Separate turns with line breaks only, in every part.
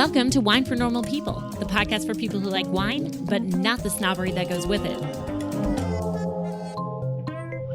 Welcome to Wine for Normal People, the podcast for people who like wine, but not the snobbery that goes with it.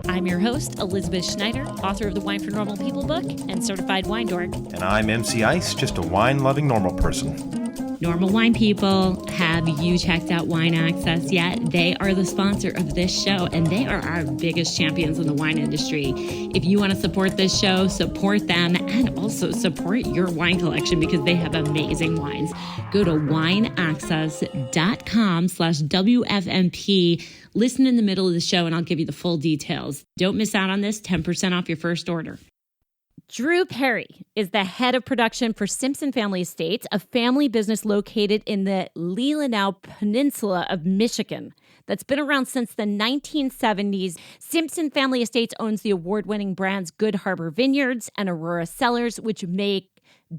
I'm your host, Elizabeth Schneider, author of the Wine for Normal People book and certified wine dork.
And I'm MC Ice, just a wine-loving normal person.
Normal wine people, have you checked out Wine Access yet? They are the sponsor of this show, and they are our biggest champions in the wine industry. If you want to support this show, support them, and also support your wine collection because they have amazing wines. Go to wineaccess.com/WFMP. Listen in the middle of the show, and I'll give you the full details. Don't miss out on this, 10% off your first order. Drew Perry is the head of production for Simpson Family Estates, a family business located in the Leelanau Peninsula of Michigan that's been around since the 1970s. Simpson Family Estates owns the award-winning brands Good Harbor Vineyards and Aurora Cellars, which make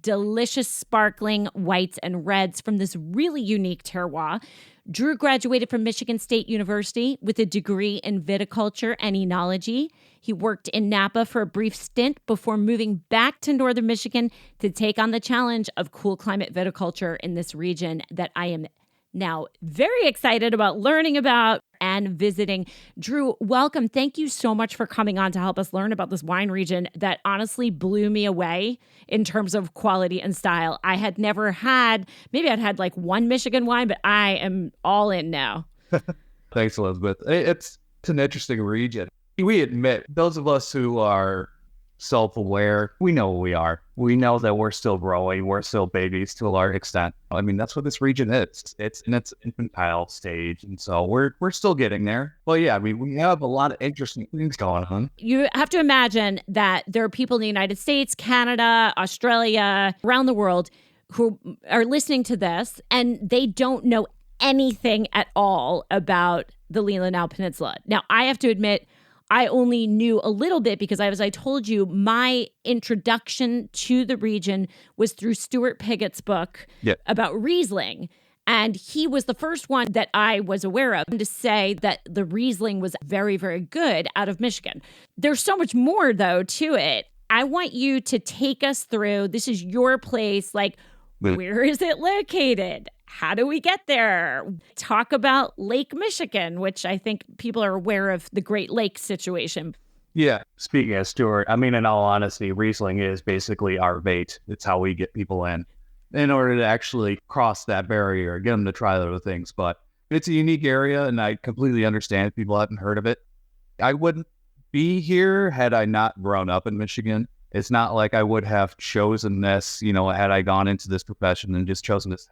delicious sparkling whites and reds from this really unique terroir. Drew graduated from Michigan State University with a degree in viticulture and enology. He worked in Napa for a brief stint before moving back to northern Michigan to take on the challenge of cool climate viticulture in this region that I am now very excited about learning about and visiting. Drew, welcome. Thank you so much for coming on to help us learn about this wine region that honestly blew me away in terms of quality and style. I had never had, maybe I'd had like one Michigan wine, but I am all in now.
Thanks, Elizabeth. It's an interesting region. We admit, those of us who are self-aware, we know who we are. We know that we're still growing. We're still babies to a large extent. I mean, that's what this region is. It's in its infantile stage. And so we're still getting there. Well, yeah, I mean, we have a lot of interesting things going on.
You have to imagine that there are people in the United States, Canada, Australia, around the world who are listening to this and they don't know anything at all about the Leelanau Peninsula. Now, I have to admit, I only knew a little bit because as I told you, my introduction to the region was through Stuart Pigot's book about Riesling. And he was the first one that I was aware of to say that the Riesling was very, very good out of Michigan. There's so much more, though, to it. I want you to take us through. This is your place. Like, where is it located? How do we get there? Talk about Lake Michigan, which I think people are aware of the Great Lakes situation.
Yeah. Speaking as Stuart, I mean, in all honesty, Riesling is basically our bait. It's how we get people in order to actually cross that barrier, get them to try other things. But it's a unique area, and I completely understand if people haven't heard of it. I wouldn't be here had I not grown up in Michigan. It's not like I would have chosen this, had I gone into this profession and just chosen this.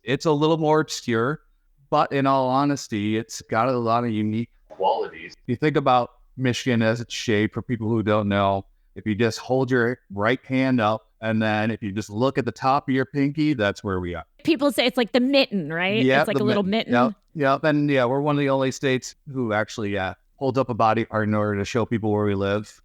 It's a little more obscure, but in all honesty, it's got a lot of unique qualities. If you think about Michigan as it's shaped, for people who don't know, if you just hold your right hand up, and then if you just look at the top of your pinky, that's where we are.
People say it's like the mitten, right?
Yeah,
it's like a little mitten.
Yeah, and we're one of the only states who actually hold up a body part in order to show people where we live.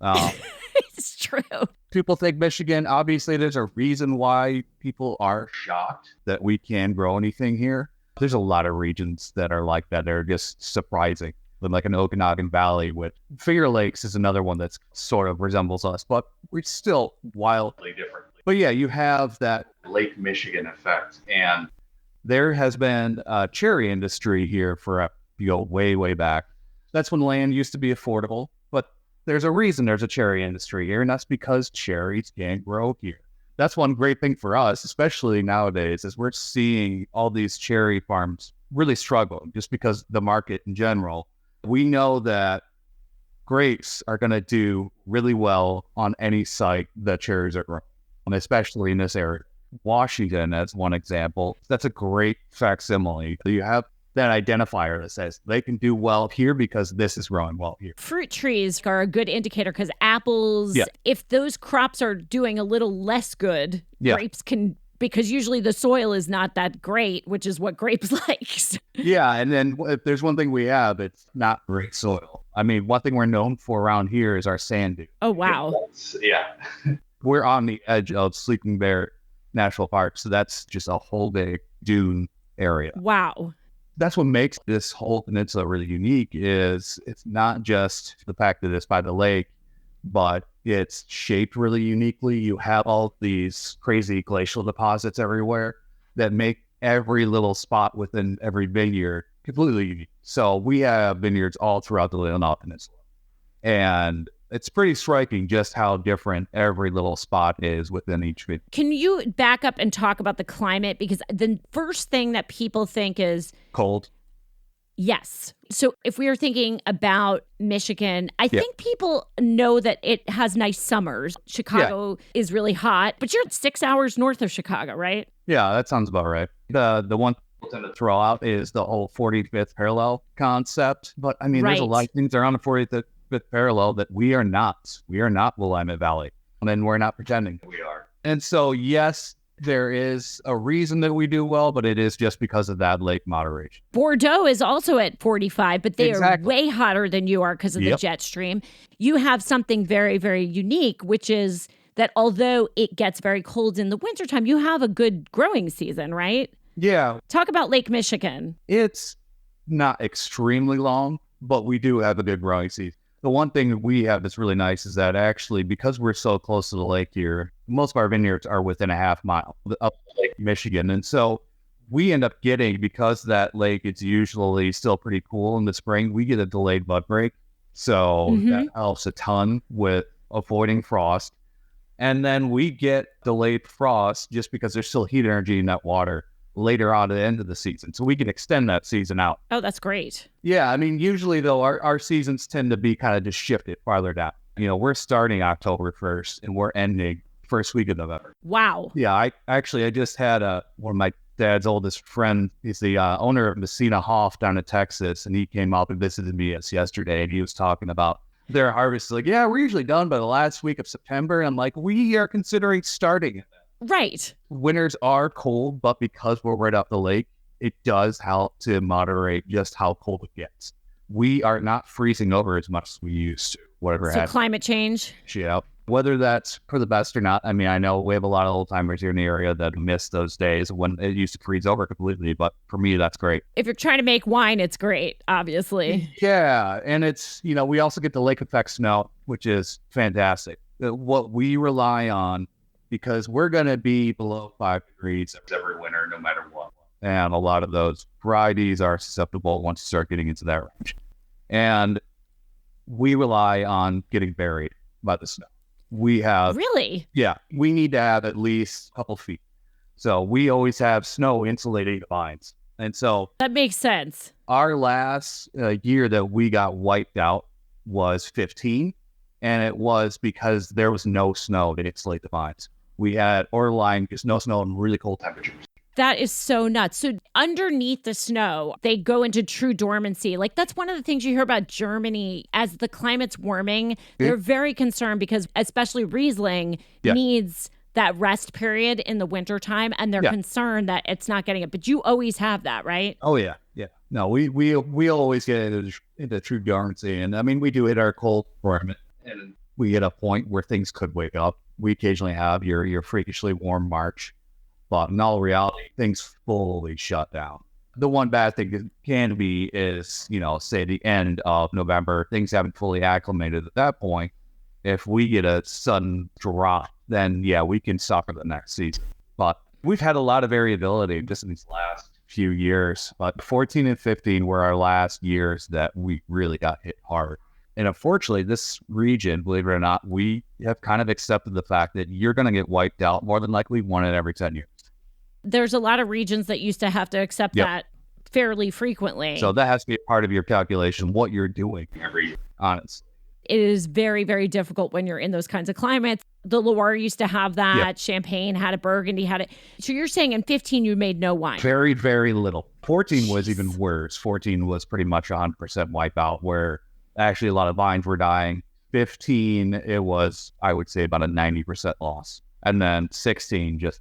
It's true.
People think Michigan, obviously there's a reason why people are shocked that we can grow anything here. There's a lot of regions that are like that. They're just surprising. Like an Okanagan Valley with Finger Lakes is another one that sort of resembles us, but we're still wildly different. But yeah, you have that Lake Michigan effect. And there has been a cherry industry here for way, way back. That's when land used to be affordable. But there's a reason there's a cherry industry here, and that's because cherries can't grow here. That's one great thing for us, especially nowadays, is we're seeing all these cherry farms really struggle just because the market in general. We know that grapes are going to do really well on any site that cherries are grown, especially in this area. Washington, as one example, that's a great facsimile. You have that identifier that says they can do well here because this is growing well here.
Fruit trees are a good indicator because apples, if those crops are doing a little less good, grapes can, because usually the soil is not that great, which is what grapes likes.
Yeah, and then if there's one thing we have, it's not great soil. I mean, one thing we're known for around here is our sand dune.
Oh, wow.
We're on the edge of Sleeping Bear National Park, so that's just a whole big dune area.
Wow.
That's what makes this whole peninsula really unique is it's not just the fact that it's by the lake, but it's shaped really uniquely. You have all these crazy glacial deposits everywhere that make every little spot within every vineyard completely unique. So we have vineyards all throughout the Leelanau Peninsula. And it's pretty striking just how different every little spot is within each vineyard.
Can you back up and talk about the climate? Because the first thing that people think is
Cold.
yes. So if we are thinking about Michigan, I think people know that it has nice summers. Chicago is really hot, but you're 6 hours north of Chicago, right?
Yeah, that sounds about right. The one people tend to throw out is the whole 45th parallel concept. But I mean, there's a lot of things around the 45th parallel that we are not. We are not Willamette Valley. And we're not pretending that we are. And so, yes, there is a reason that we do well, but it is just because of that lake moderation.
Bordeaux is also at 45, but they are way hotter than you are because of the jet stream. You have something very, very unique, which is that although it gets very cold in the wintertime, you have a good growing season, right?
Yeah.
Talk about Lake Michigan.
It's not extremely long, but we do have a good growing season. The one thing that we have that's really nice is that actually, because we're so close to the lake here, most of our vineyards are within a half mile up Lake Michigan. And so we end up getting, because that lake is usually still pretty cool in the spring, we get a delayed bud break. So that helps a ton with avoiding frost. And then we get delayed frost just because there's still heat energy in that water later on at the end of the season. So we can extend that season out.
Oh, that's great.
Yeah, I mean, usually, though, our seasons tend to be kind of just shifted farther down. You know, we're starting October 1st and we're ending first week of November.
Wow.
Yeah, I just had one of my dad's oldest friend. He's the owner of Messina Hoff down in Texas, and he came up and visited me yesterday, and he was talking about their harvest. Like, yeah, we're usually done by the last week of September. And I'm like, we are considering starting it.
Right.
Winters are cold, but because we're right off the lake, it does help to moderate just how cold it gets. We are not freezing over as much as we used to. Whatever.
So climate change.
Yeah. Whether that's for the best or not, I mean, I know we have a lot of old timers here in the area that miss those days when it used to freeze over completely. But for me, that's great.
If you're trying to make wine, it's great, obviously.
Yeah. And it's, you know, we also get the lake effect snow, which is fantastic. What we rely on, because we're going to be below 5 degrees every winter, no matter what. And a lot of those varieties are susceptible once you start getting into that range. And we rely on getting buried by the snow. We have...
Really?
Yeah. We need to have at least a couple feet. So we always have snow insulating the vines. And so...
That makes sense.
Our last year that we got wiped out was 15. And it was because there was no snow to insulate the vines. We had borderline just no snow and really cold temperatures.
That is so nuts. So underneath the snow, they go into true dormancy. Like, that's one of the things you hear about Germany. As the climate's warming, they're very concerned because especially Riesling needs that rest period in the wintertime, and they're concerned that it's not getting it. But you always have that, right?
Oh, yeah. Yeah. No, we always get into true dormancy. And I mean, we do hit our cold environment, and we hit a point where things could wake up. We occasionally have your freakishly warm March, but in all reality, things fully shut down. The one bad thing that can be is, you know, say the end of November, things haven't fully acclimated at that point. If we get a sudden drop, then yeah, we can suffer the next season. But we've had a lot of variability just in these last few years. But 14 and 15 were our last years that we really got hit hard. And unfortunately, this region, believe it or not, we have kind of accepted the fact that you're going to get wiped out more than likely one in every 10 years.
There's a lot of regions that used to have to accept that fairly frequently.
So that has to be a part of your calculation, what you're doing every year, honestly.
It is very, very difficult when you're in those kinds of climates. The Loire used to have that. Yep. Champagne had it. Burgundy had it. So you're saying in 15 you made no wine?
Very, very little. 14 was even worse. 14 was pretty much 100% wipeout, where actually a lot of vines were dying. 15, it was, I would say, about a 90% loss. And then 16 just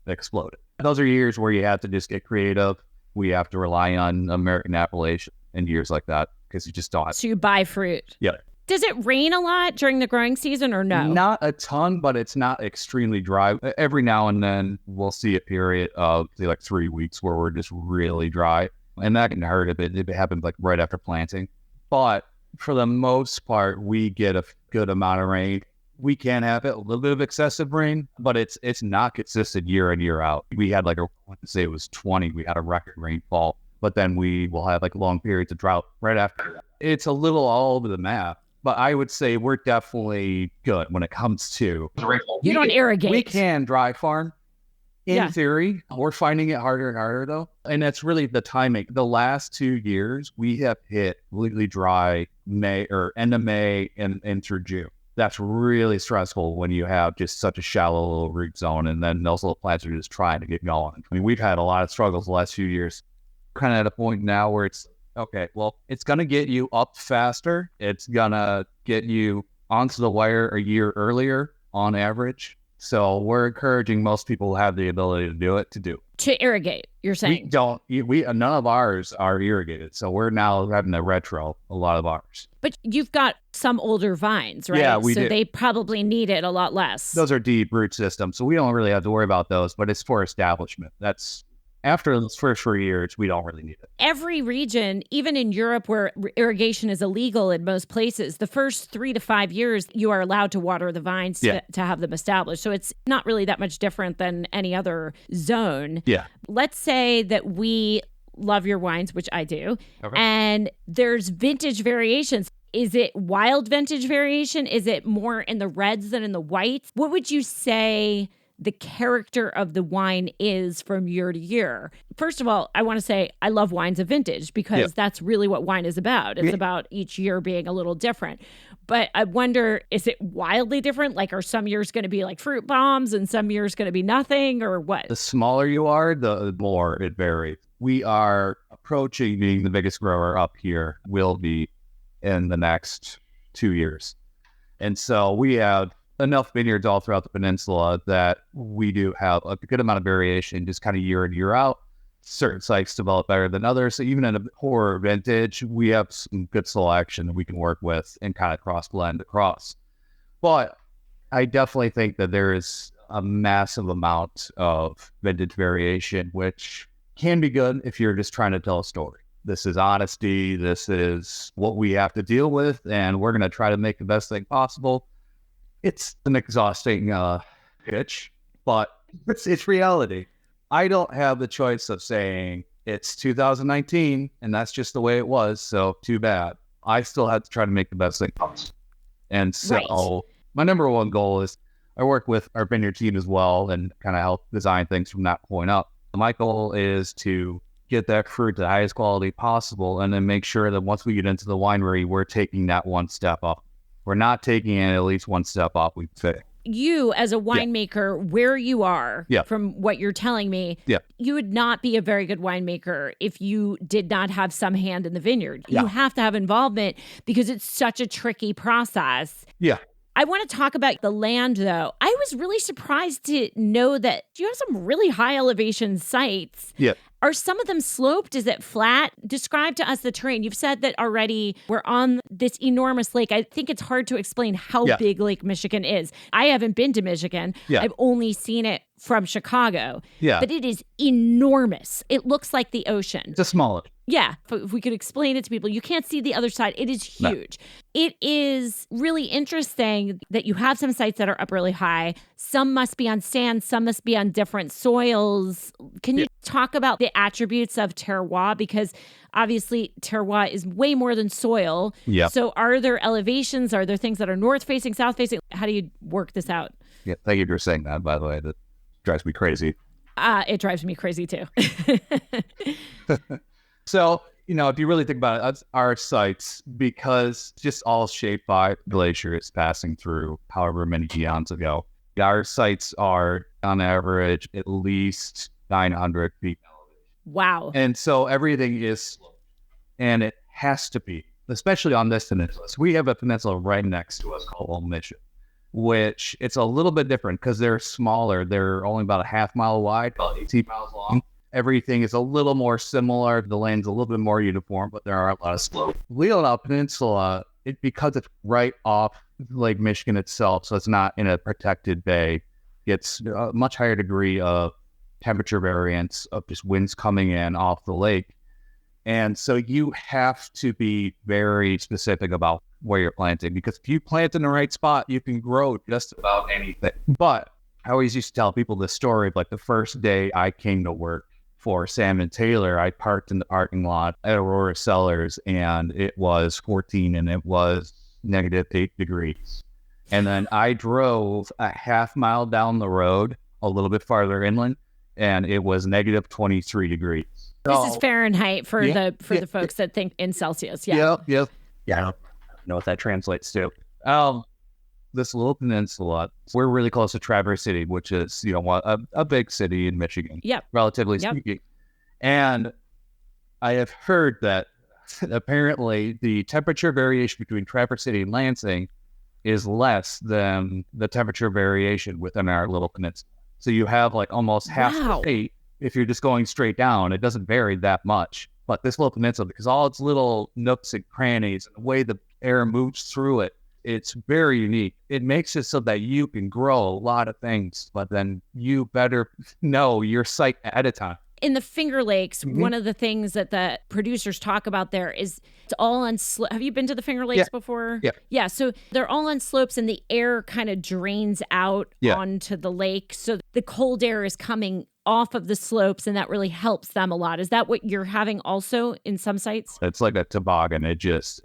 exploded. Those are years where you have to just get creative. We have to rely on American appellation in years like that because you just don't.
So you buy fruit.
Yeah.
Does it rain a lot during the growing season or no?
Not a ton, but it's not extremely dry. Every now and then we'll see a period of say like 3 weeks where we're just really dry. And that can hurt a bit if it happens like right after planting. But for the most part, we get a good amount of rain. We can have a little bit of excessive rain, but it's not consistent year in, year out. We had like, let's say it was 20, we had a record rainfall, but then we will have like long periods of drought right after that. It's a little all over the map, but I would say we're definitely good when it comes to rainfall.
You don't irrigate.
We can dry farm. In theory, we're finding it harder and harder though. And that's really the timing. The last 2 years, we have hit completely dry May or end of May and through June. That's really stressful when you have just such a shallow little root zone and then those little plants are just trying to get going. I mean, we've had a lot of struggles the last few years. Kind of at a point now where it's, okay, well, it's going to get you up faster. It's going to get you onto the wire a year earlier on average. So we're encouraging most people who have the ability to do it.
To irrigate, you're saying?
None of ours are irrigated. So we're now having to retro a lot of ours.
But you've got some older vines, right?
Yeah, we do.
So they probably need it a lot less.
Those are deep root systems. So we don't really have to worry about those, but it's for establishment. That's after those first 4 years, we don't really need it.
Every region, even in Europe where irrigation is illegal in most places, the first 3 to 5 years, you are allowed to water the vines to have them established. So it's not really that much different than any other zone.
Yeah.
Let's say that we love your wines, which I do, and there's vintage variations. Is it wild vintage variation? Is it more in the reds than in the whites? What would you say the character of the wine is from year to year? First of all, I want to say I love wines of vintage because that's really what wine is about. It's about each year being a little different. But I wonder, is it wildly different? Like, are some years going to be like fruit bombs and some years going to be nothing, or what?
The smaller you are, the more it varies. We are approaching being the biggest grower up here, will be in the next 2 years. And so we have enough vineyards all throughout the peninsula that we do have a good amount of variation just kind of year in, year out. Certain sites develop better than others. So even in a poorer vintage, we have some good selection that we can work with and kind of cross blend across. But I definitely think that there is a massive amount of vintage variation, which can be good if you're just trying to tell a story. This is honesty. This is what we have to deal with, and we're going to try to make the best thing possible. It's an exhausting pitch, but it's reality. I don't have the choice of saying it's 2019 and that's just the way it was, so too bad. I still have to try to make the best thing possible. And so my number one goal is I work with our vineyard team as well and kind of help design things from that point up. My goal is to get that fruit to the highest quality possible and then make sure that once we get into the winery, we're taking that one step up. We're not taking it at least one step up. We fit.
You, as a winemaker, where you are, from what you're telling me, you would not be a very good winemaker if you did not have some hand in the vineyard. You have to have involvement because it's such a tricky process.
Yeah.
I want to talk about the land, though. I was really surprised to know that you have some really high elevation sites.
Yeah.
Are some of them sloped? Is it flat? Describe to us the terrain. You've said that already we're on this enormous lake. I think it's hard to explain how big Lake Michigan is. I haven't been to Michigan. I've only seen it from Chicago. But it is enormous. It looks like the ocean.
It's a small.
Yeah. If we could explain it to people, you can't see the other side. It is huge. No. It is really interesting that you have some sites that are up really high. Some must be on sand. Some must be on different soils. Can you talk about the attributes of terroir? Because obviously terroir is way more than soil. So are there elevations? Are there things that are north facing, south facing? How do you work this out?
Yeah. Thank you for saying that, by the way. That drives me crazy.
It drives me crazy too.
So, if you really think about it, that's our sites, because just all shaped by glaciers passing through however many eons ago. Our sites are, on average, at least 900 feet elevation.
Wow.
And so everything is sloped, and it has to be, especially on this peninsula. So we have a peninsula right next to us called Old Mission, which it's a little bit different because they're smaller. They're only about a half mile wide, about 18 miles long. Everything is a little more similar. The land's a little bit more uniform, but there are a lot of slopes. Leelanau Peninsula, because it's right off Lake Michigan itself, so it's not in a protected bay, gets a much higher degree of temperature variance of just winds coming in off the lake. And so you have to be very specific about where you're planting, because if you plant in the right spot, you can grow just about anything. But I always used to tell people this story of like the first day I came to work for Sam and Taylor, I parked in the parking lot at Aurora Cellars, and it was 14 and it was -8 degrees. And then I drove a half mile down the road, a little bit farther inland, and it was -23 degrees.
This is Fahrenheit for the folks that think in Celsius.
Yeah. Yeah. I don't know what that translates to. This little peninsula, we're really close to Traverse City, which is, a big city in Michigan, relatively speaking. And I have heard that apparently the temperature variation between Traverse City and Lansing is less than the temperature variation within our little peninsula. So you have like almost half the state. If you're just going straight down, it doesn't vary that much. But this little peninsula, because all its little nooks and crannies and the way the air moves through it, it's very unique. It makes it so that you can grow a lot of things, but then you better know your site ahead of time.
In the Finger Lakes, one of the things that the producers talk about there is it's all on slopes. Have you been to the Finger Lakes before?
Yeah.
Yeah. So they're all on slopes and the air kind of drains out onto the lake. So the cold air is coming off of the slopes, and that really helps them a lot. Is that what you're having also in some sites?
It's like a toboggan. It just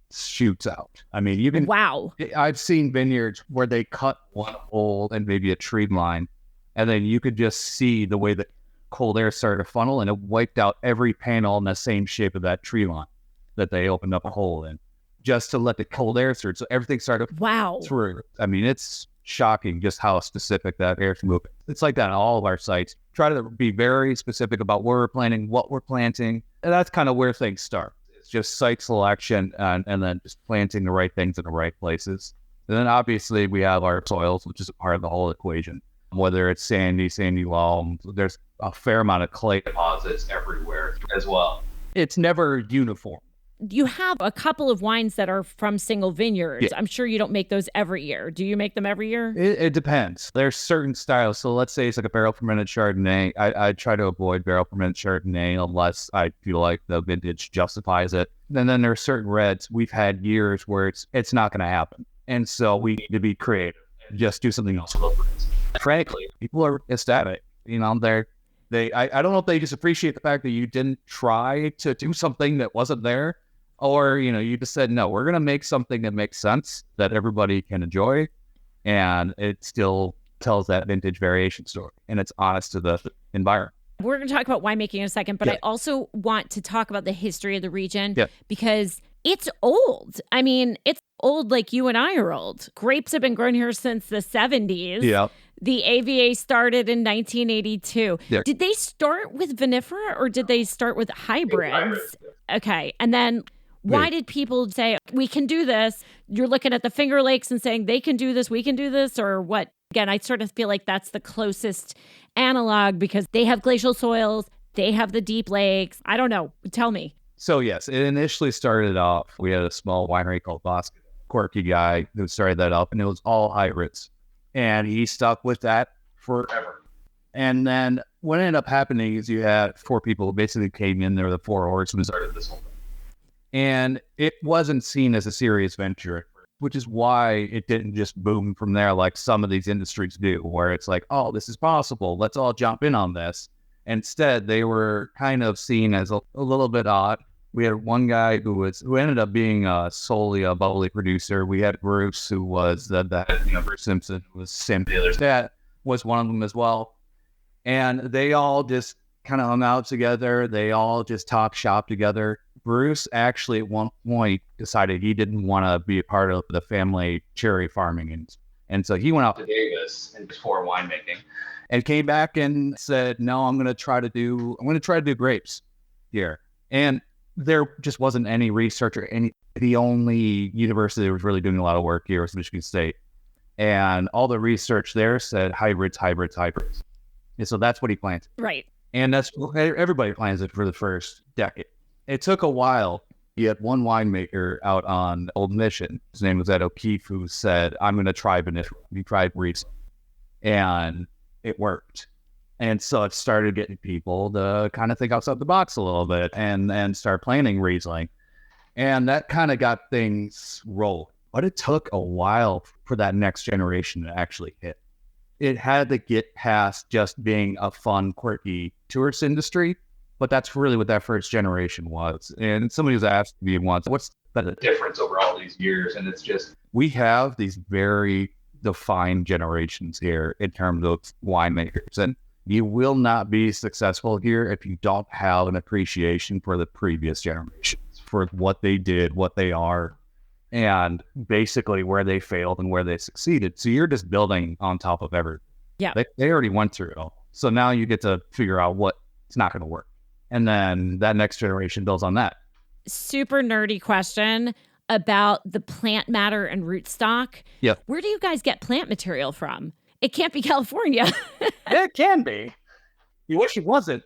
shoots out. I mean, you can.
Wow.
I've seen vineyards where they cut one hole and maybe a tree line, and then you could just see the way the cold air started to funnel, and it wiped out every panel in the same shape of that tree line that they opened up a hole in, just to let the cold air through. So everything started through. I mean, it's shocking just how specific that air's moving. It's like that on all of our sites. Try to be very specific about where we're planting, what we're planting, and that's kind of where things start. It's just site selection and then just planting the right things in the right places. And then obviously we have our soils, which is a part of the whole equation. Whether it's sandy loam, there's a fair amount of clay deposits everywhere as well. It's never uniform.
You have a couple of wines that are from single vineyards. Yeah. I'm sure you don't make those every year. Do you make them every year?
It depends. There's certain styles. So let's say it's like a barrel fermented Chardonnay. I try to avoid barrel fermented Chardonnay unless I feel like the vintage justifies it. And then there's certain reds. We've had years where it's not going to happen. And so we need to be creative and just do something else a little bit. Frankly, people are ecstatic. I don't know if they just appreciate the fact that you didn't try to do something that wasn't there, or, you just said, no, we're going to make something that makes sense, that everybody can enjoy, and it still tells that vintage variation story, and it's honest to the environment.
We're going to talk about winemaking in a second, but I also want to talk about the history of the region because it's old. I mean, it's old like you and I are old. Grapes have been grown here since the 70s.
Yeah.
The AVA started in 1982. Yeah. Did they start with vinifera or did they start with hybrids? Okay. And then why did people say, we can do this? You're looking at the Finger Lakes and saying they can do this, we can do this, or what? Again, I sort of feel like that's the closest analog because they have glacial soils, they have the deep lakes. I don't know. Tell me.
So yes, it initially started off, we had a small winery called Bosque, quirky guy who started that up, and it was all hybrids. And he stuck with that forever. And then what ended up happening is you had 4 people who basically came in there, the 4 horsemen who started this whole thing. And it wasn't seen as a serious venture, which is why it didn't just boom from there like some of these industries do, where it's like, oh, this is possible, let's all jump in on this. Instead, they were kind of seen as a little bit odd. We had one guy who ended up being solely a bubbly producer. We had Bruce, who was Bruce Simpson, who was Sam Taylor's dad, was one of them as well. And they all just kind of hung out together. They all just talked shop together. Bruce actually at one point decided he didn't want to be a part of the family cherry farming. And so he went out to Davis and for winemaking and came back and said, no, I'm going to try to do grapes here. And there just wasn't any research or the only university that was really doing a lot of work here was Michigan State. And all the research there said hybrids. And so that's what he planted.
Right.
And that's everybody plants it for the first decade. It took a while. He had one winemaker out on Old Mission. His name was Ed O'Keefe, who said, I'm going to try vinifera. He tried Riesling. And it worked. And so it started getting people to kind of think outside the box a little bit and start planting Riesling. And that kind of got things rolling. But it took a while for that next generation to actually hit. It had to get past just being a fun, quirky tourist industry. But that's really what that first generation was. And somebody was asked me once, what's the difference over all these years? And it's just, we have these very defined generations here in terms of winemakers. And you will not be successful here if you don't have an appreciation for the previous generations, for what they did, what they are, and basically where they failed and where they succeeded. So you're just building on top of everything.
Yeah.
They already went through it all. So now you get to figure out what's not going to work. And then that next generation builds on that.
Super nerdy question about the plant matter and rootstock.
Yeah.
Where do you guys get plant material from? It can't be California.
It can be. You wish it wasn't.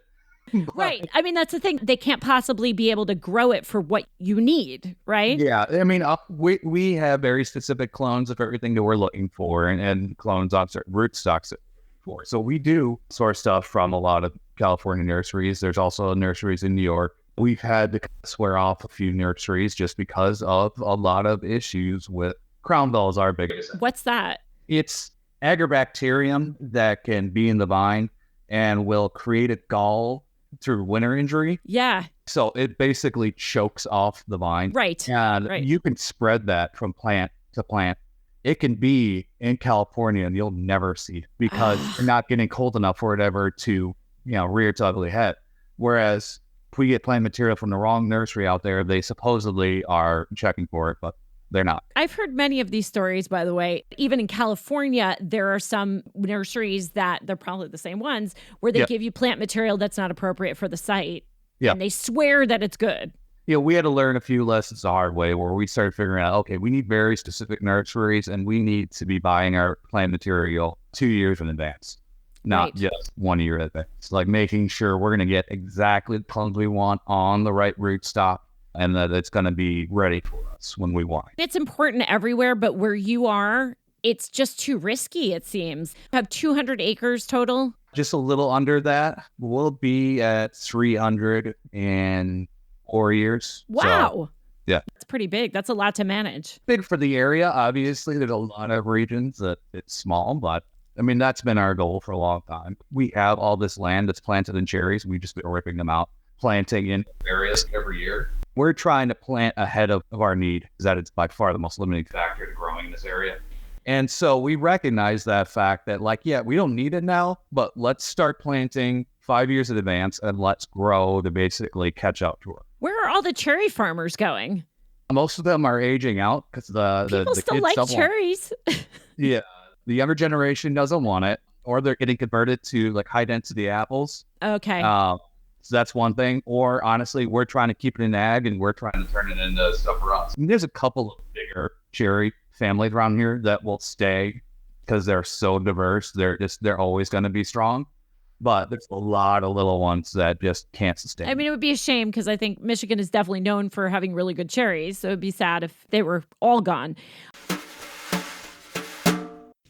Right. I mean, that's the thing. They can't possibly be able to grow it for what you need, right?
Yeah. I mean, we have very specific clones of everything that we're looking for and clones on certain rootstocks for. So we do source stuff from a lot of California nurseries. There's also nurseries in New York. We've had to swear off a few nurseries just because of a lot of issues with crown gall is our biggest.
What's that?
It's agrobacterium that can be in the vine and will create a gall through winter injury.
Yeah.
So it basically chokes off the vine.
Right.
And you can spread that from plant to plant. It can be in California and you'll never see it because you're not getting cold enough for it ever to, rear its ugly head. Whereas if we get plant material from the wrong nursery out there, they supposedly are checking for it, but they're not.
I've heard many of these stories, by the way. Even in California, there are some nurseries that they're probably the same ones where they give you plant material that's not appropriate for the site. Yeah. And they swear that it's good.
We had to learn a few lessons the hard way where we started figuring out, okay, we need very specific nurseries and we need to be buying our plant material 2 years in advance, not just 1 year in advance. Like making sure we're going to get exactly the clones we want on the right rootstock and that it's going to be ready for us when we want.
It's important everywhere, but where you are, it's just too risky, it seems. You have 200 acres total?
Just a little under that. We'll be at 300 in 4 years.
Wow.
So, yeah.
That's pretty big. That's a lot to manage.
Big for the area. Obviously, there's a lot of regions that it's small, but I mean, that's been our goal for a long time. We have all this land that's planted in cherries. We've just been ripping them out, planting in areas every year. We're trying to plant ahead of our need because that is by far the most limiting factor to growing in this area. And so we recognize that fact that we don't need it now, but let's start planting 5 years in advance and let's grow to basically catch up to it.
Where are all the cherry farmers going?
Most of them are aging out because the
people still
kids
like
don't
cherries.
Yeah. The younger generation doesn't want it, or they're getting converted to high density apples.
Okay.
So that's one thing. Or honestly, we're trying to keep it in ag and we're trying to turn it into stuff for us. I mean, there's a couple of bigger cherry families around here that will stay because they're so diverse. They're always going to be strong. But there's a lot of little ones that just can't sustain.
I mean, it would be a shame because I think Michigan is definitely known for having really good cherries. So it'd be sad if they were all gone.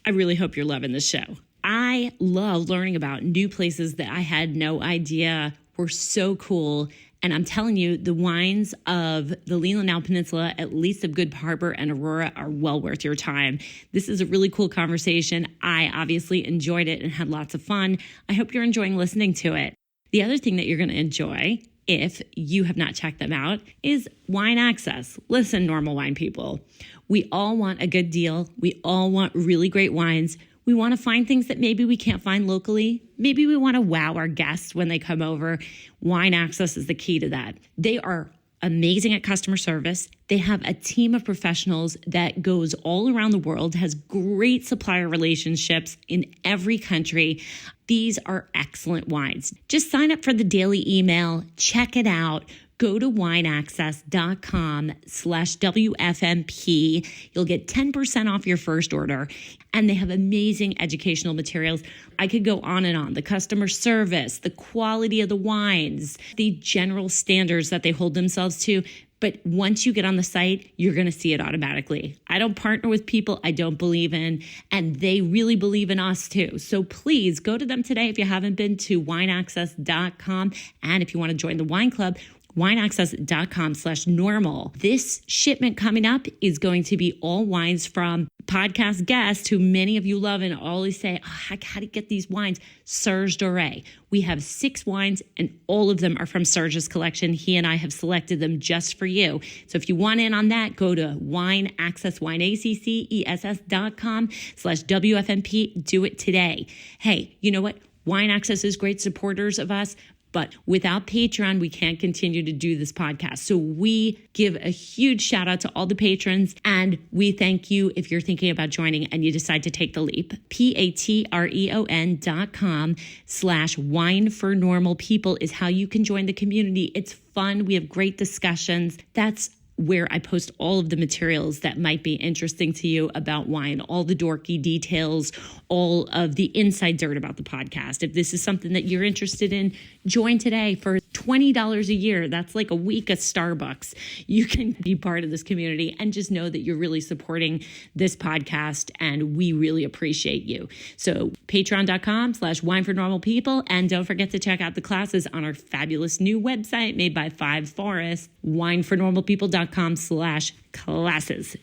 I really hope you're loving this show. I love learning about new places that I had no idea were so cool. And I'm telling you, the wines of the Leelanau Peninsula, at least of Good Harbor and Aurora, are well worth your time. This is a really cool conversation. I obviously enjoyed it and had lots of fun. I hope you're enjoying listening to it. The other thing that you're going to enjoy, if you have not checked them out, is Wine Access. Listen, normal wine people, we all want a good deal. We all want really great wines. We want to find things that maybe we can't find locally. Maybe we want to wow our guests when they come over. Wine Access is the key to that. They are amazing at customer service. They have a team of professionals that goes all around the world, has great supplier relationships in every country. These are excellent wines. Just sign up for the daily email, check it out. Go to wineaccess.com/WFMP. You'll get 10% off your first order. And they have amazing educational materials. I could go on and on. The customer service, the quality of the wines, the general standards that they hold themselves to But once you get on the site, you're going to see it automatically. I don't partner with people I don't believe in, and they really believe in us too. So please go to them today if you haven't been, to wineaccess.com. And if you want to join the wine club, wineaccess.com/normal. This shipment coming up is going to be all wines from podcast guests who many of you love and always say, oh, how do you get these wines? Serge Doré. We have 6 wines and all of them are from Serge's collection. He and I have selected them just for you. So if you want in on that, go to wineaccess.com/WFMP. Do it today. Hey, you know what? Wine Access is great supporters of us. But without Patreon, we can't continue to do this podcast. So we give a huge shout out to all the patrons. And we thank you if you're thinking about joining and you decide to take the leap. patreon.com/wine for normal people is how you can join the community. It's fun. We have great discussions. That's where I post all of the materials that might be interesting to you about wine, all the dorky details, all of the inside dirt about the podcast. If this is something that you're interested in, join today for $20 a year. That's like a week at Starbucks. You can be part of this community and just know that you're really supporting this podcast, and we really appreciate you. So patreon.com/wine for normal people. And don't forget to check out the classes on our fabulous new website made by 5 Forests, winefornormalpeople.com/classes.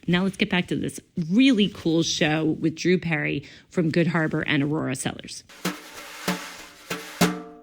Now let's get back to this really cool show with Drew Perry from Good Harbor and Aurora Cellars.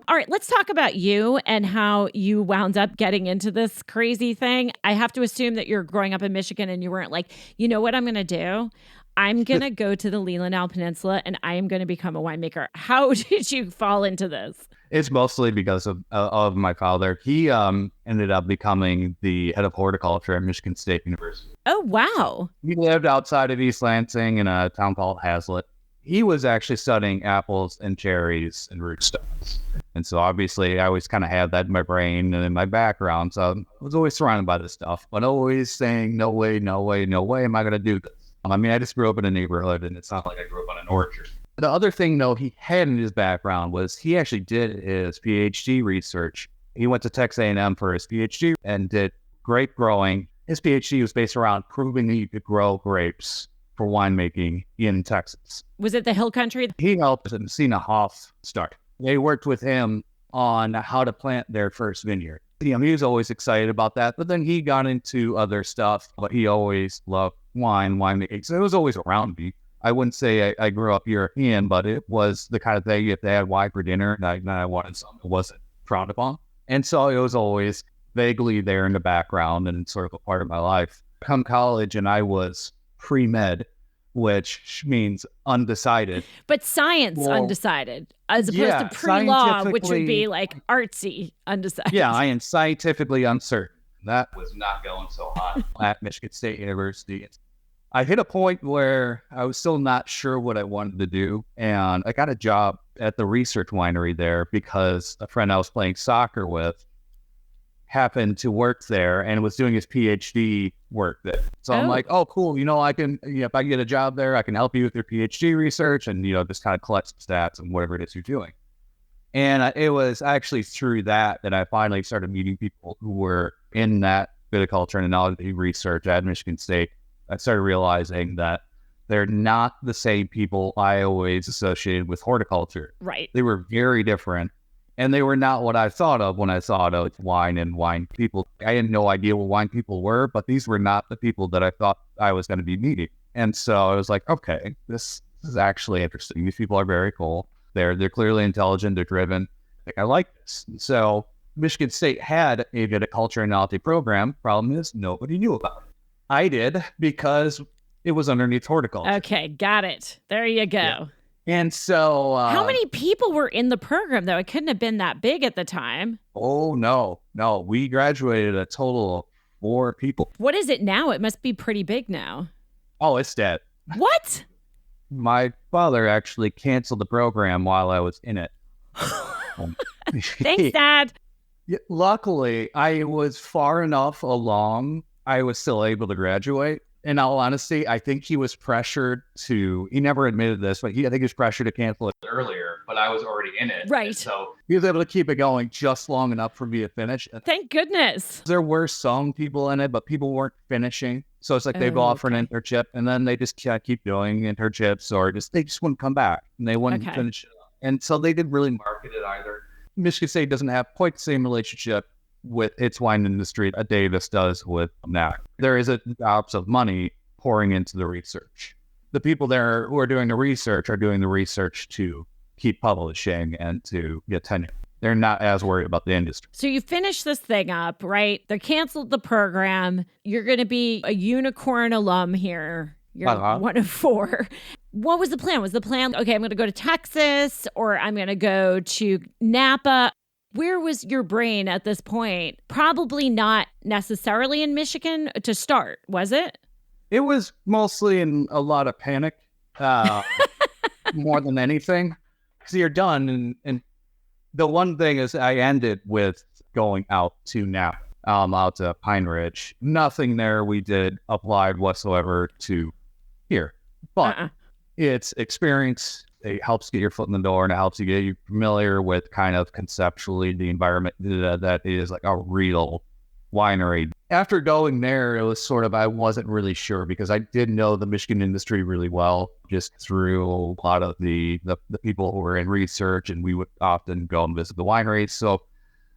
All right, let's talk about you and how you wound up getting into this crazy thing. I have to assume that you're growing up in Michigan and you weren't like, you know what I'm going to do? I'm going to go to the Leelanau Peninsula and I am going to become a winemaker. How did you fall into this?
It's mostly because of my father. He ended up becoming the head of horticulture at Michigan State University.
Oh, wow.
He lived outside of East Lansing in a town called Hazlitt. He was actually studying apples and cherries and rootstocks. And so obviously I always kind of had that in my brain and in my background. So I was always surrounded by this stuff, but always saying, no way, no way, no way am I going to do this. I mean, I just grew up in a neighborhood and it's not like I grew up on an orchard. The other thing, though, he had in his background was he actually did his PhD research. He went to Texas A&M for his PhD and did grape growing. His PhD was based around proving that you could grow grapes for winemaking in Texas.
Was it the Hill Country?
He helped Sina Hoff start. They worked with him on how to plant their first vineyard. He was always excited about that, but then he got into other stuff, but he always loved winemaking. So it was always around me. I wouldn't say I grew up European, but it was the kind of thing, if they had wine for dinner and I wanted something, it wasn't frowned upon. And so it was always vaguely there in the background and sort of a part of my life. Come college and I was pre-med, which means undecided.
But science undecided, as opposed to pre-law, which would be like artsy undecided.
Yeah, I am scientifically uncertain. That was not going so hot at Michigan State University. I hit a point where I was still not sure what I wanted to do. And I got a job at the research winery there because a friend I was playing soccer with happened to work there and was doing his PhD work there. So I'm like, oh, cool. If I can get a job there, I can help you with your PhD research and, just kind of collect some stats and whatever it is you're doing. And it was actually through that I finally started meeting people who were in that viticulture and enology research at Michigan State. I started realizing that they're not the same people I always associated with horticulture.
Right.
They were very different, and they were not what I thought of when I thought of wine and wine people. I had no idea what wine people were, but these were not the people that I thought I was going to be meeting. And so I was like, okay, this is actually interesting. These people are very cool. They're clearly intelligent. They're driven. I like this. So Michigan State had a viticulture and enology program. Problem is, nobody knew about it. I did because it was underneath horticulture.
Okay, got it. There you go.
Yeah. And so...
how many people were in the program, though? It couldn't have been that big at the time.
Oh, no. We graduated a total of 4 people.
What is it now? It must be pretty big now.
Oh, it's dead.
What?
My father actually canceled the program while I was in it.
Thanks, Dad.
Luckily, I was far enough along, I was still able to graduate. in all honesty, I think he was pressured he never admitted this, but I think he was pressured to cancel it earlier, but I was already in it.
Right.
And so he was able to keep it going just long enough for me to finish.
Thank goodness.
There were some people in it, but people weren't finishing. So it's like they'd offer an internship and then they just keep doing internships or they just wouldn't come back and they wouldn't finish it up. And so they didn't really market it either. Michigan State doesn't have quite the same relationship with its wine industry that Davis does with NAC. There is a gobs of money pouring into the research. The people there who are doing the research are doing the research to keep publishing and to get tenure. They're not as worried about the industry.
So you finish this thing up, right? They canceled the program. You're going to be a unicorn alum here. You're one of 4. What was the plan? Was the plan, okay, I'm going to go to Texas or I'm going to go to Napa? Where was your brain at this point? Probably not necessarily in Michigan to start, was it?
It was mostly in a lot of panic, more than anything. Because you're done. And the one thing is I ended with going out to Napa, out to Pine Ridge. Nothing there we did applied whatsoever to here. But it's experience. It helps get your foot in the door and it helps you get you familiar with kind of conceptually the environment that is like a real winery. After going there, it was sort of, I wasn't really sure because I did know the Michigan industry really well, just through a lot of the people who were in research, and we would often go and visit the wineries. So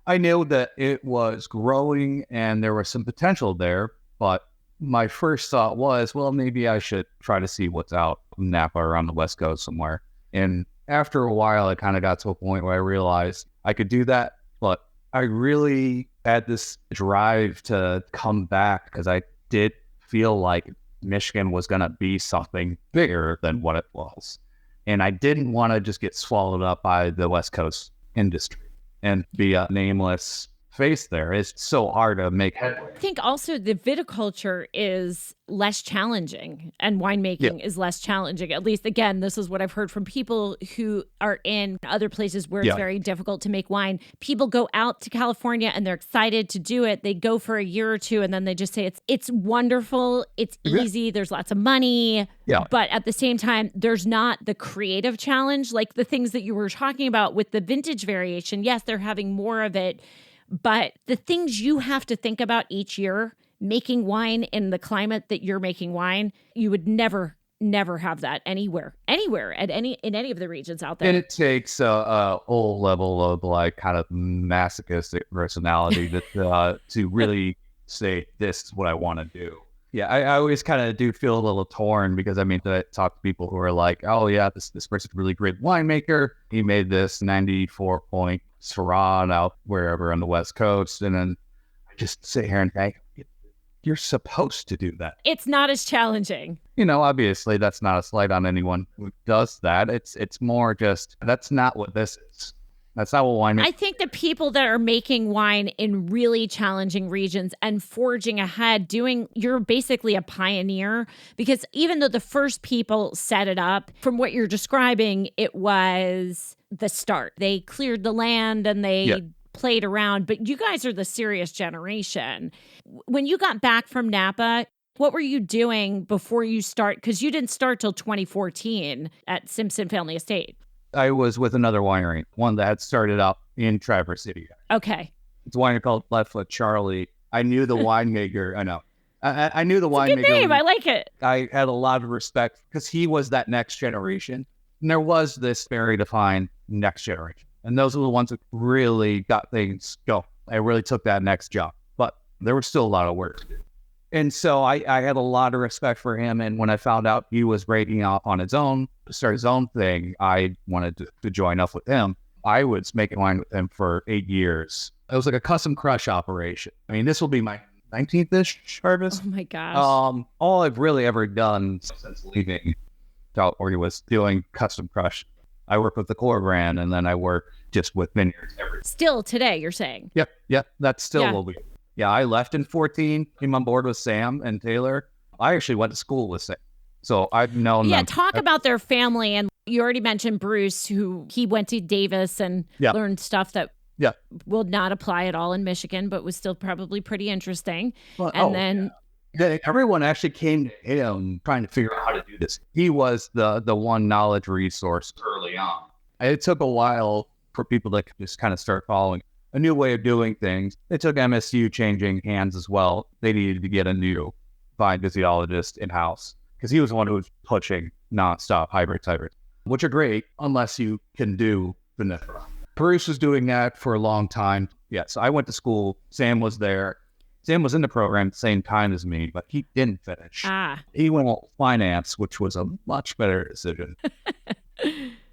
I knew that it was growing and there was some potential there, but my first thought was, well, maybe I should try to see what's out in Napa or on the West Coast somewhere. And after a while, I kind of got to a point where I realized I could do that, but I really had this drive to come back because I did feel like Michigan was going to be something bigger than what it was. And I didn't want to just get swallowed up by the West Coast industry and be a nameless face there. It's so hard to make headway.
I think also the viticulture is less challenging and winemaking is less challenging. At least, again, this is what I've heard from people who are in other places where it's very difficult to make wine. People go out to California and they're excited to do it. They go for a year or two and then they just say it's wonderful, it's easy, there's lots of money. Yeah. But at the same time, there's not the creative challenge, like the things that you were talking about with the vintage variation. Yes, they're having more of it. But the things you have to think about each year, making wine in the climate that you're making wine, you would never have that anywhere in any of the regions out there.
And it takes a whole level of like kind of masochistic personality to really say, this is what I want to do. Yeah, I always kind of do feel a little torn because I talk to people who are like, oh yeah, this person's a really great winemaker. He made this 94-point Syrah out wherever on the West Coast. And then I just sit here and think, you're supposed to do that.
It's not as challenging.
Obviously that's not a slight on anyone who does that. It's more just, that's not what this is. That's not what wine is.
I think the people that are making wine in really challenging regions and forging ahead, you're basically a pioneer, because even though the first people set it up, from what you're describing, it was the start. They cleared the land and they played around, but you guys are the serious generation. When you got back from Napa, what were you doing before you start? Because you didn't start till 2014 at Simpson Family Estate.
I was with another winery, one that had started up in Traverse City.
Okay.
It's a winery called Leftfoot Charlie. I knew the winemaker. I know. I knew the winemaker.
Good name. I like it.
I had a lot of respect because he was that next generation. And there was this very defined next generation. And those were the ones that really got things going. I really took that next jump. But there was still a lot of work to do. And so I had a lot of respect for him. And when I found out he was breaking out on his own, to start his own thing, I wanted to join up with him. I was making wine with him for 8 years. It was like a custom crush operation. I mean, this will be my 19th-ish harvest.
Oh my gosh.
All I've really ever done since leaving California was doing custom crush. I work with the core brand, and then I work just with Vineyards
Still today, you're saying?
Yep. That's still what we do. Yeah, I left in 14, came on board with Sam and Taylor. I actually went to school with Sam. So I've known them.
Yeah, talk about their family. And you already mentioned Bruce, who he went to Davis and learned stuff that will not apply at all in Michigan, but was still probably pretty interesting. Well,
Everyone actually came to him trying to figure out how to do this. He was the one knowledge resource early on. It took a while for people to just kind of start following a new way of doing things. It took MSU changing hands as well. They needed to get a new vine physiologist in-house because he was the one who was pushing nonstop hybrids, which are great unless you can do vinifera. Bruce was doing that for a long time. Yes, I went to school. Sam was there. Sam was in the program at the same time as me, but he didn't finish. He went on finance, which was a much better decision.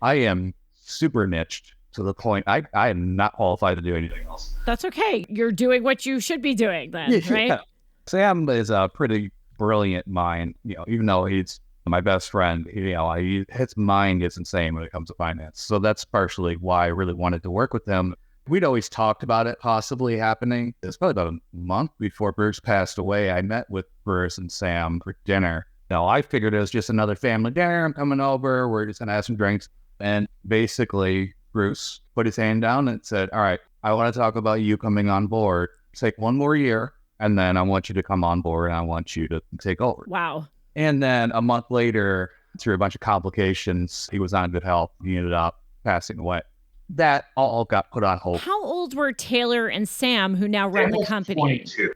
I am super niched to the point I am not qualified to do anything else.
That's okay. You're doing what you should be doing then, right?
Yeah. Sam is a pretty brilliant mind, even though he's my best friend, his mind is insane when it comes to finance. So that's partially why I really wanted to work with him. We'd always talked about it possibly happening. It was probably about a month before Bruce passed away. I met with Bruce and Sam for dinner. I figured it was just another family dinner. I'm coming over. We're just going to have some drinks. And basically, Bruce put his hand down and said, all right, I want to talk about you coming on board. Take one more year, and then I want you to come on board, and I want you to take over.
Wow.
And then a month later, through a bunch of complications, he was on good health. He ended up passing away. That all got put on hold.
How old were Taylor and Sam, who now run the company?
22.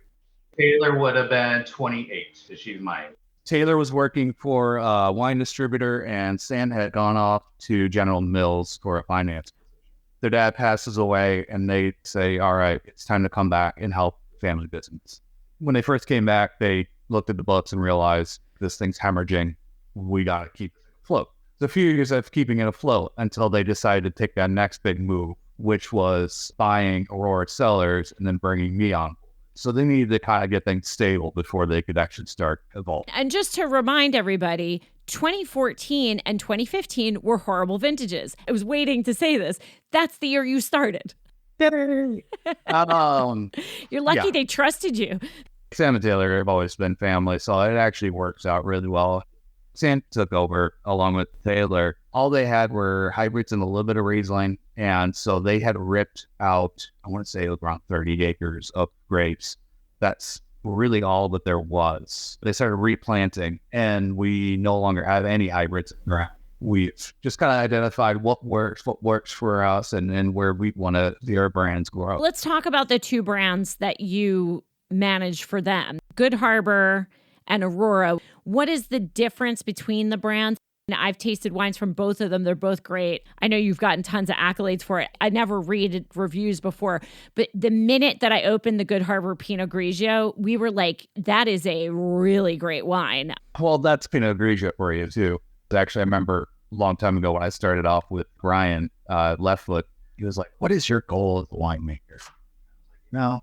Taylor would have been 28, so she's my age. Taylor was working for a wine distributor, and Sam had gone off to General Mills for a finance position. Their dad passes away, and they say, all right, it's time to come back and help family business. When they first came back, they looked at the books and realized this thing's hemorrhaging. We got to keep it afloat. A few years of keeping it afloat until they decided to take that next big move, which was buying Aurora Cellars and then bringing me on. So they needed to kind of get things stable before they could actually start evolving.
And just to remind everybody, 2014 and 2015 were horrible vintages. I was waiting to say this. That's the year you started. You're lucky they trusted you.
Sam and Taylor have always been family, so it actually works out really well. Sam took over along with Taylor. All they had were hybrids and a little bit of Riesling. And so they had ripped out, I want to say around 30 acres of grapes. That's really all that there was. They started replanting, and we no longer have any hybrids around. We've just kind of identified what works for us, and where we want to see our brands grow.
Let's talk about the two brands that you manage for them, Good Harbor and Aurora. What is the difference between the brands? I've tasted wines from both of them. They're both great. I know you've gotten tons of accolades for it. I never read reviews before, but the minute that I opened the Good Harbor Pinot Grigio, we were like, that is a really great wine.
Well, that's Pinot Grigio for you too. Actually, I remember a long time ago when I started off with Brian Leftfoot, he was like, what is your goal as a winemaker? No,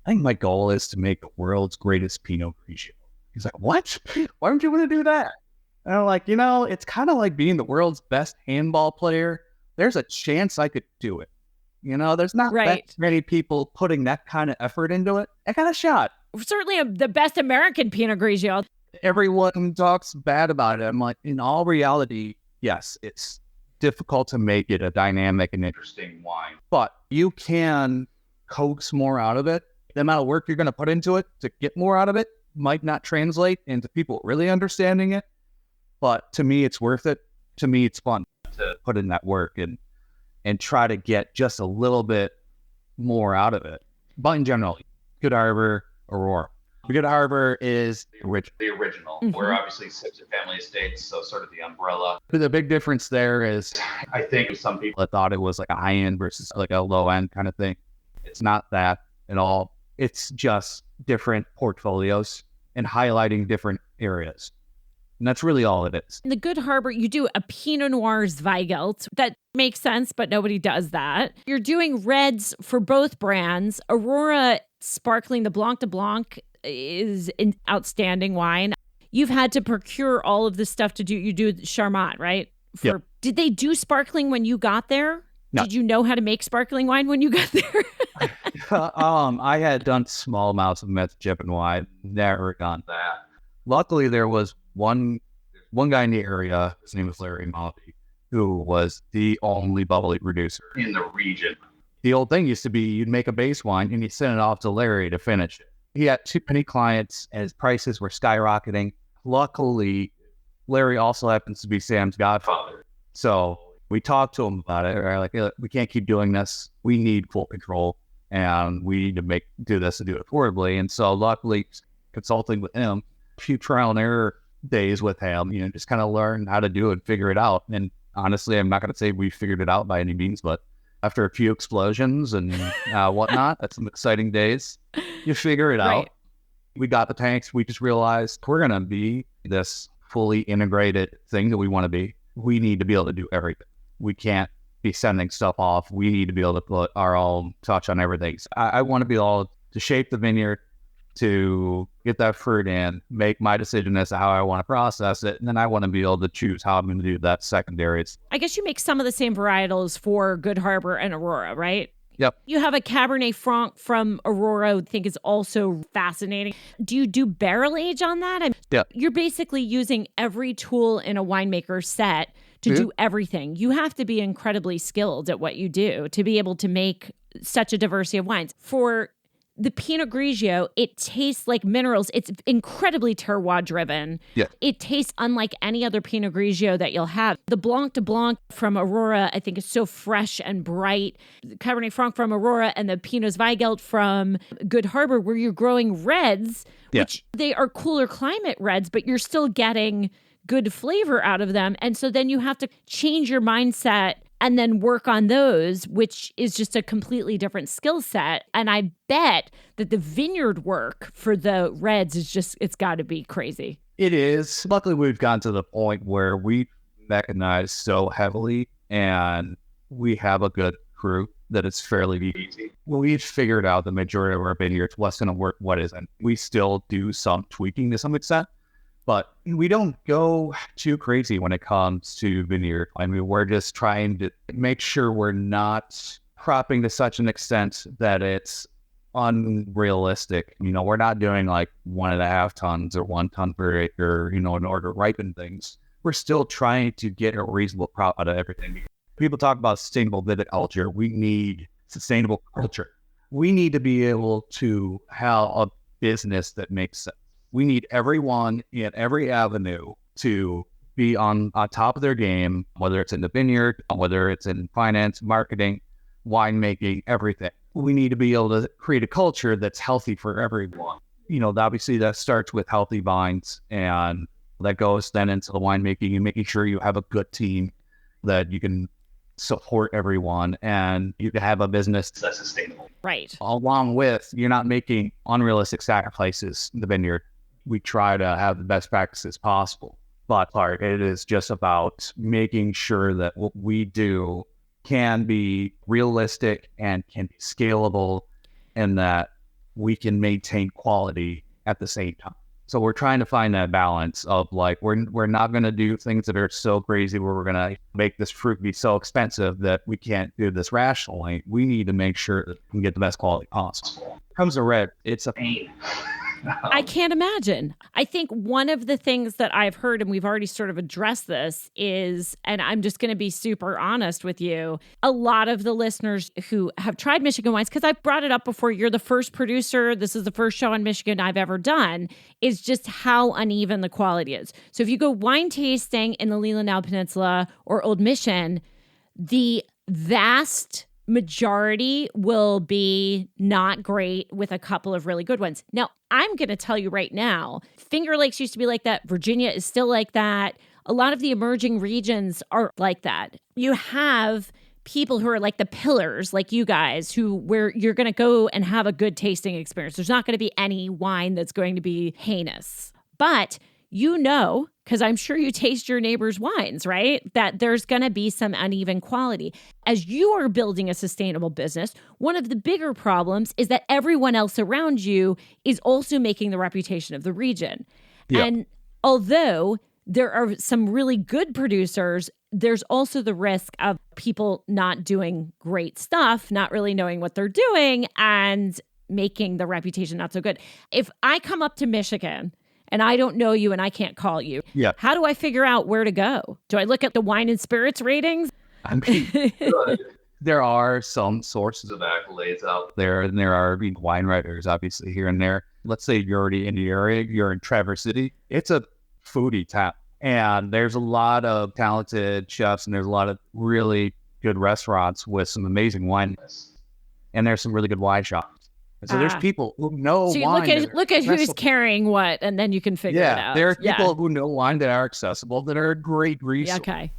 I think my goal is to make the world's greatest Pinot Grigio. He's like, what? Why don't you want to do that? And I'm like, it's kind of like being the world's best handball player. There's a chance I could do it. There's not that many people putting that kind of effort into it. I got a shot.
Certainly the best American Pinot Grigio.
Everyone talks bad about it. I'm like, in all reality, yes, it's difficult to make it a dynamic and interesting wine, but you can coax more out of it. The amount of work you're going to put into it to get more out of it might not translate into people really understanding it, but to me, it's worth it. To me, it's fun to put in that work and try to get just a little bit more out of it. But in general, Good Harbor, Aurora. Good Harbor is the original. Mm-hmm. We're obviously Simpson Family Estates, so sort of the umbrella. But the big difference there is, I think some people thought it was like a high-end versus like a low-end kind of thing. It's not that at all. It's just different portfolios and highlighting different areas. And that's really all it is.
In the Good Harbor, you do a Pinot Noir Zweigelt. That makes sense, but nobody does that. You're doing reds for both brands. Aurora Sparkling, the Blanc de Blanc, is an outstanding wine. You've had to procure all of this stuff to do. You do Charmat, right?
Yep.
Did they do sparkling when you got there?
No.
Did you know how to make sparkling wine when you got there?
I had done small amounts of meth chip and wine, never done that. Luckily, there was one guy in the area, his name was Larry Malty, who was the only bubbly producer in the region. The old thing used to be you'd make a base wine and you'd send it off to Larry to finish it. He had too many clients and his prices were skyrocketing. Luckily, Larry also happens to be Sam's godfather. So we talked to him about it. We're like, "Hey, look, we can't keep doing this. We need full control and we need to do this and do it affordably." And so luckily, consulting with him, a few trial and error days with him, just kind of learn how to do it, figure it out. And honestly, I'm not going to say we figured it out by any means, but after a few explosions and whatnot, that's some exciting days. You figure it out. We got the tanks. We just realized we're going to be this fully integrated thing that we want to be. We need to be able to do everything. We can't be sending stuff off. We need to be able to put our own touch on everything. So I want to be able to shape the vineyard, to get that fruit in, make my decision as to how I want to process it, and then I want to be able to choose how I'm going to do that secondaries.
I guess you make some of the same varietals for Good Harbor and Aurora, right?
Yep.
You have a Cabernet Franc from Aurora, I think is also fascinating. Do you do barrel age on that?
Yep.
You're basically using every tool in a winemaker's set to do everything. You have to be incredibly skilled at what you do to be able to make such a diversity of wines. For the Pinot Grigio, it tastes like minerals. It's incredibly terroir driven.
Yeah.
It tastes unlike any other Pinot Grigio that you'll have. The Blanc de Blanc from Aurora, I think, is so fresh and bright. The Cabernet Franc from Aurora and the Pinot Zweigelt from Good Harbor, where you're growing reds, which they are cooler climate reds, but you're still getting good flavor out of them. And so then you have to change your mindset and then work on those, which is just a completely different skill set. And I bet that the vineyard work for the reds is it's got to be crazy.
It is. Luckily, we've gotten to the point where we mechanize so heavily and we have a good crew that it's fairly easy. Well, we've figured out the majority of our vineyards, what's going to work, what isn't. We still do some tweaking to some extent, but we don't go too crazy when it comes to vineyard. I mean, we're just trying to make sure we're not cropping to such an extent that it's unrealistic. We're not doing like 1.5 tons or 1 ton per acre, in order to ripen things. We're still trying to get a reasonable crop out of everything. People talk about sustainable viticulture. We need sustainable culture. We need to be able to have a business that makes sense. We need everyone in every avenue to be on top of their game, whether it's in the vineyard, whether it's in finance, marketing, winemaking, everything. We need to be able to create a culture that's healthy for everyone. Obviously that starts with healthy vines, and that goes then into the winemaking and making sure you have a good team that you can support everyone and you can have a business that's sustainable.
Right.
Along with, you're not making unrealistic sacrifices in the vineyard. We try to have the best practices possible, but it is just about making sure that what we do can be realistic and can be scalable, and that we can maintain quality at the same time. So we're trying to find that balance of like, we're not going to do things that are so crazy where we're going to make this fruit be so expensive that we can't do this rationally. We need to make sure that we can get the best quality possible. When it comes to red, it's a pain.
I can't imagine. I think one of the things that I've heard, and we've already sort of addressed this, is, and I'm just going to be super honest with you, a lot of the listeners who have tried Michigan wines, because I've brought it up before, you're the first producer, this is the first show on Michigan I've ever done, is just how uneven the quality is. So if you go wine tasting in the Leelanau Peninsula or Old Mission, the vast majority will be not great with a couple of really good ones. Now, I'm going to tell you right now, Finger Lakes used to be like that. Virginia is still like that. A lot of the emerging regions are like that. You have people who are like the pillars, like you guys, where you're going to go and have a good tasting experience. There's not going to be any wine that's going to be heinous. But because I'm sure you taste your neighbor's wines, right? That there's going to be some uneven quality. As you are building a sustainable business, one of the bigger problems is that everyone else around you is also making the reputation of the region. Yeah. And although there are some really good producers, there's also the risk of people not doing great stuff, not really knowing what they're doing, and making the reputation not so good. If I come up to Michigan and I don't know you and I can't call you, how do I figure out where to go? Do I look at the wine and spirits ratings?
I mean, there are some sources of accolades out there, and there are wine writers, obviously, here and there. let's say you're already in the area, you're in Traverse City, it's a foodie town. And there's a lot of talented chefs and there's a lot of really good restaurants with some amazing wine lists. And there's some really good wine shops. And so there's people who know
so you
wine.
look at who's carrying what, and then you can figure it out.
There are people who know wine that are accessible, that are a great resource.
Okay.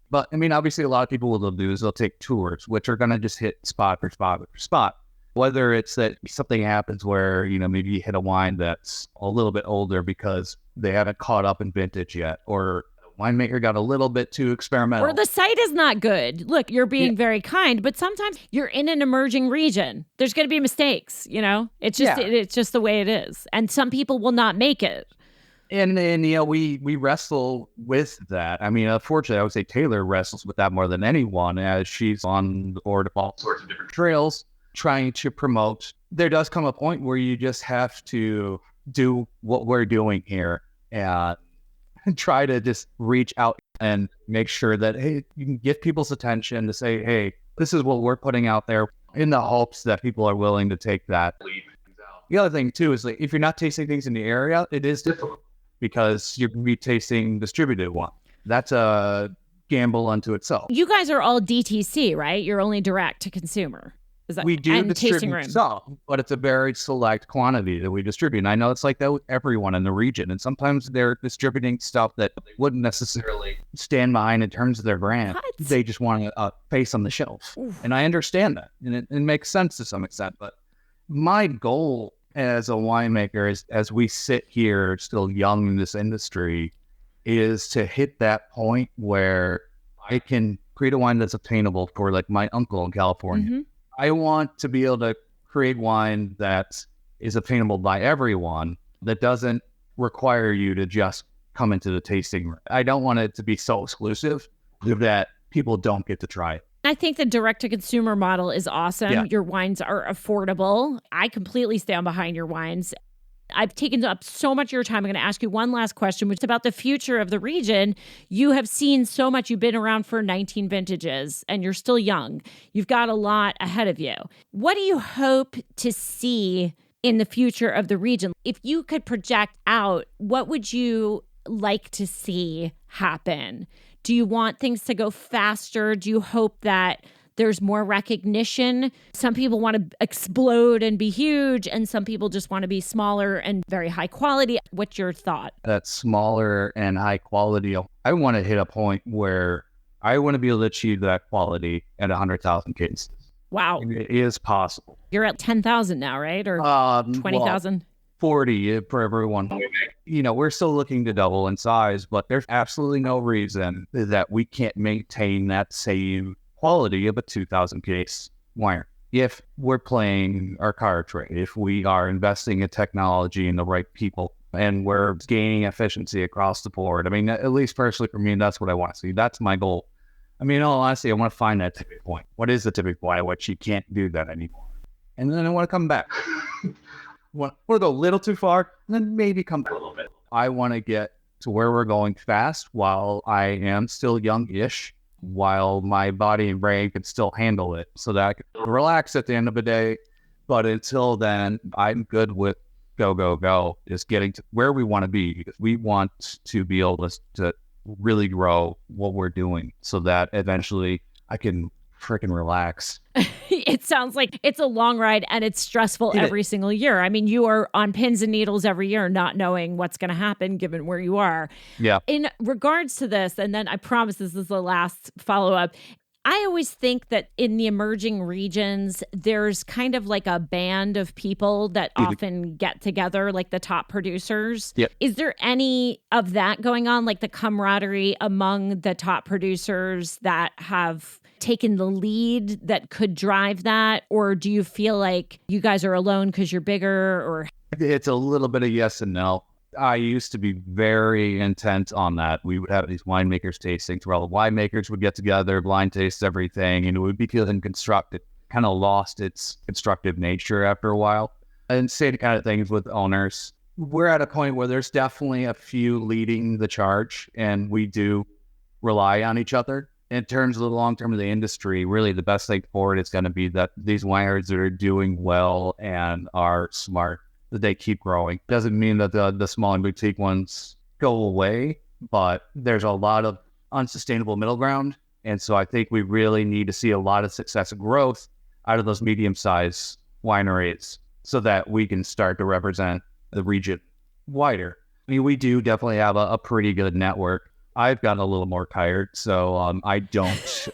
But I mean, obviously, a lot of people what they'll do is they'll take tours, which are going to just hit spot for spot for spot. Whether it's that something happens where, maybe you hit a wine that's a little bit older because they haven't caught up in vintage yet, or the winemaker got a little bit too experimental.
Or the site is not good. Look, you're being very kind, but sometimes you're in an emerging region. There's going to be mistakes, It's just it's just the way it is. And some people will not make it.
And we wrestle with that. I mean, unfortunately, I would say Taylor wrestles with that more than anyone, as she's on board of all sorts of different trails trying to promote. There does come a point where you just have to do what we're doing here and try to just reach out and make sure that, hey, you can get people's attention to say, hey, this is what we're putting out there, in the hopes that people are willing to take that leap. The other thing too is, like, if you're not tasting things in the area, it is difficult because you're going to be tasting distributed one. That's a gamble unto itself.
You guys are all DTC, right? You're only direct to consumer. Is that,
we do
and
distribute some, but it's a very select quantity that we distribute. And I know it's like that with everyone in the region. And sometimes they're distributing stuff that they wouldn't necessarily stand behind in terms of their brand.
What?
They just want a face on the shelf.
Oof.
And I understand that. And it makes sense to some extent. But my goal as a winemaker is, as we sit here still young in this industry, is to hit that point where I can create a wine that's obtainable for, like, my uncle in California.
Mm-hmm.
I want to be able to create wine that is obtainable by everyone, that doesn't require you to just come into the tasting room. I don't want it to be so exclusive that people don't get to try it.
I think the direct-to-consumer model is awesome.
Yeah.
Your wines are affordable. I completely stand behind your wines. I've taken up so much of your time. I'm going to ask you one last question, which is about the future of the region. You have seen so much. You've been around for 19 vintages, and you're still young. You've got a lot ahead of you. What do you hope to see in the future of the region? If you could project out, what would you like to see happen? Do you want things to go faster? Do you hope that there's more recognition? Some people want to explode and be huge, and some people just want to be smaller and very high quality. What's your thought?
That smaller and high quality, I want to hit a point where I want to be able to achieve that quality at 100,000 cases.
Wow.
It is possible.
You're at 10,000 now, right? Or 20,000?
Well, 40 for everyone. We're still looking to double in size, but there's absolutely no reason that we can't maintain that same quality of a 2,000 case wine. If we're playing our card trade, if we are investing in technology and the right people, and we're gaining efficiency across the board. I mean, at least personally for me, that's what I want to see. That's my goal. I mean, in all honesty, I want to find that tipping point. What is the tipping point at which you can't do that anymore? And then I want to come back. want to go a little too far, and then maybe come back a little bit. I want to get to where we're going fast while I am still young-ish, while my body and brain can still handle it, so that I can relax at the end of the day. But until then, I'm good with go, just getting to where we want to be, because we want to be able to really grow what we're doing so that eventually I can freaking relax.
It sounds like it's a long ride and it's stressful every single year. I mean, you are on pins and needles every year, not knowing what's going to happen given where you are.
Yeah.
In regards to this, and then I promise this is the last follow-up, I always think that in the emerging regions, there's kind of like a band of people that often get together, like the top producers.
Yep.
Is there any of that going on, like the camaraderie among the top producers that have taken the lead that could drive that? Or do you feel like you guys are alone because you're bigger? Or
it's a little bit of yes and no. I used to be very intent on that. We would have these winemakers tastings where all the winemakers would get together, blind taste everything, and it would be feeling constructed. Kind of lost its constructive nature after a while. And same kind of things with owners. We're at a point where there's definitely a few leading the charge, and we do rely on each other. In terms of the long term of the industry, really the best thing for it is going to be that these wineries that are doing well and are smart that they keep growing. Doesn't mean that the small and boutique ones go away, but there's a lot of unsustainable middle ground. And so I think we really need to see a lot of success and growth out of those medium-sized wineries so that we can start to represent the region wider. I mean, we do definitely have a pretty good network. I've gotten a little more tired, so I don't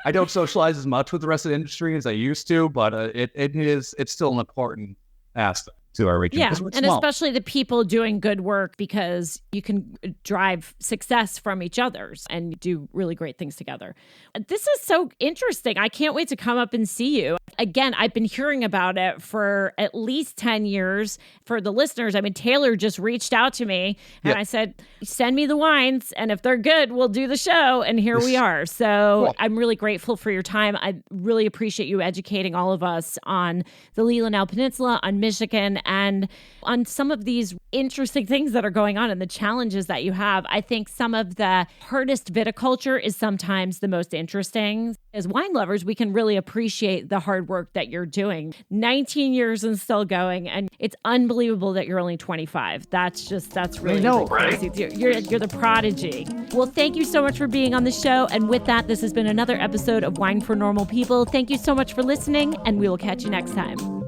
I don't socialize as much with the rest of the industry as I used to, but it's still an important aspect to our region.
Yeah, and small. Especially the people doing good work, because you can drive success from each other's and do really great things together. This is so interesting. I can't wait to come up and see you. Again, I've been hearing about it for at least 10 years. For the listeners, I mean, Taylor just reached out to me and I said, send me the wines, and if they're good, we'll do the show. And here we are. So I'm really grateful for your time. I really appreciate you educating all of us on the Leelanau Peninsula, on Michigan, and on some of these interesting things that are going on and the challenges that you have. I think some of the hardest viticulture is sometimes the most interesting. As wine lovers, we can really appreciate the hard work that you're doing. 19 years and still going, and it's unbelievable that you're only 25. That's really crazy. You're the prodigy. Well, thank you so much for being on the show. And with that, this has been another episode of Wine for Normal People. Thank you so much for listening, and we will catch you next time.